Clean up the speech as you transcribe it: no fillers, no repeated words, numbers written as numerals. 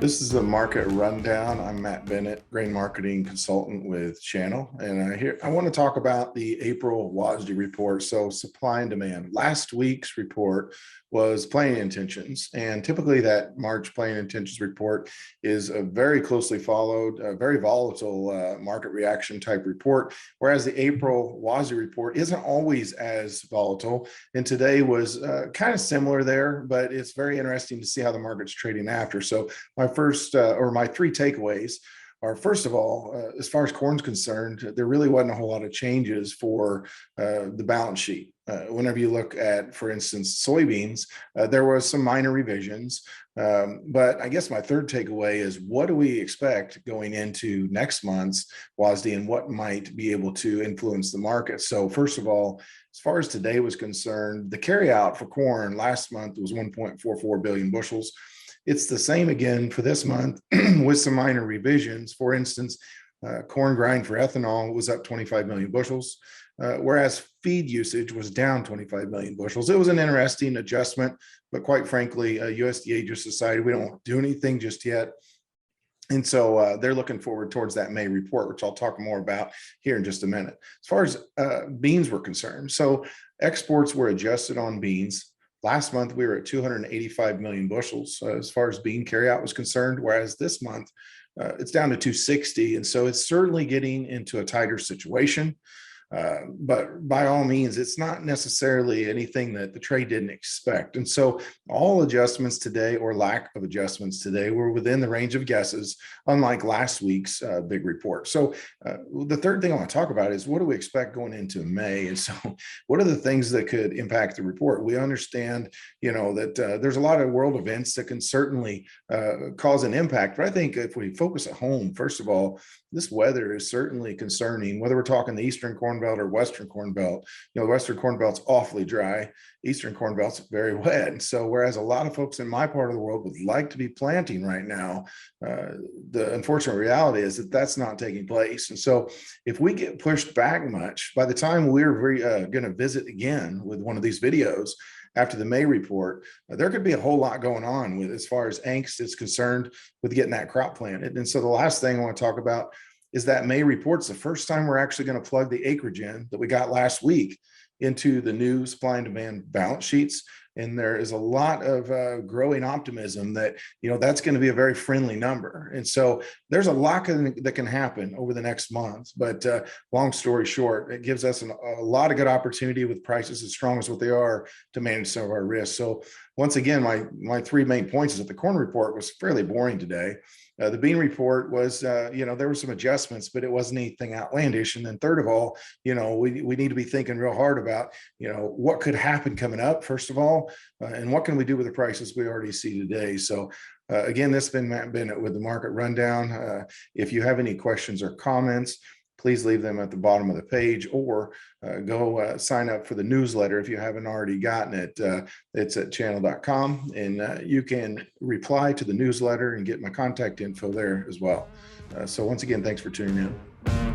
This is the market rundown. I'm Matt Bennett, grain marketing consultant with Channel, and I want to talk about the April WSDA report. So supply and demand. Last week's report was planning intentions, and typically that March planning intentions report is a very closely followed, very volatile market reaction type report, whereas the April WSDA report isn't always as volatile. And today was kind of similar there, but it's very interesting to see how the market's trading after. So my three takeaways are, first of all, as far as corn's concerned, there really wasn't a whole lot of changes for the balance sheet. Whenever you look at, for instance, soybeans, there was some minor revisions. But I guess my third takeaway is, what do we expect going into next month's WSDA and what might be able to influence the market? So first of all, as far as today was concerned, the carryout for corn last month was 1.44 billion bushels. It's the same again for this month with some minor revisions. For instance, corn grind for ethanol was up 25 million bushels, whereas feed usage was down 25 million bushels. It was an interesting adjustment, but quite frankly, USDA just decided we don't do anything just yet. And so they're looking forward towards that May report, which I'll talk more about here in just a minute. As far as beans were concerned, so exports were adjusted on beans. Last month, we were at 285 million bushels as far as bean carryout was concerned, whereas this month, it's down to 260. And so it's certainly getting into a tighter situation. But by all means, it's not necessarily anything that the trade didn't expect. And so all adjustments today, or lack of adjustments today, were within the range of guesses, unlike last week's big report. So the third thing I want to talk about is, what do we expect going into May? And so what are the things that could impact the report? We understand, that there's a lot of world events that can certainly cause an impact. But I think if we focus at home, first of all, this weather is certainly concerning, whether we're talking the Eastern Corn Belt or Western Corn Belt. The Western Corn Belt's awfully dry. Eastern Corn Belt's very wet. And so whereas a lot of folks in my part of the world would like to be planting right now, the unfortunate reality is that that's not taking place. And so if we get pushed back much, by the time we're going to visit again with one of these videos after the May report, there could be a whole lot going on with as far as angst is concerned with getting that crop planted. And so the last thing I want to talk about is that May report's the first time we're actually going to plug the acreage in that we got last week into the new supply and demand balance sheets. And there is a lot of growing optimism that, that's going to be a very friendly number. And so there's a lot that can happen over the next month. But long story short, it gives us a lot of good opportunity with prices as strong as what they are to manage some of our risks. So once again, my three main points is that the corn report was fairly boring today. The bean report was, there were some adjustments, but it wasn't anything outlandish. And then third of all, we need to be thinking real hard about, what could happen coming up, first of all, and what can we do with the prices we already see today. So again, this has been Matt Bennett with the Market Rundown. If you have any questions or comments, please leave them at the bottom of the page, or go sign up for the newsletter if you haven't already gotten it. It's at channel.com, and you can reply to the newsletter and get my contact info there as well. So once again, thanks for tuning in.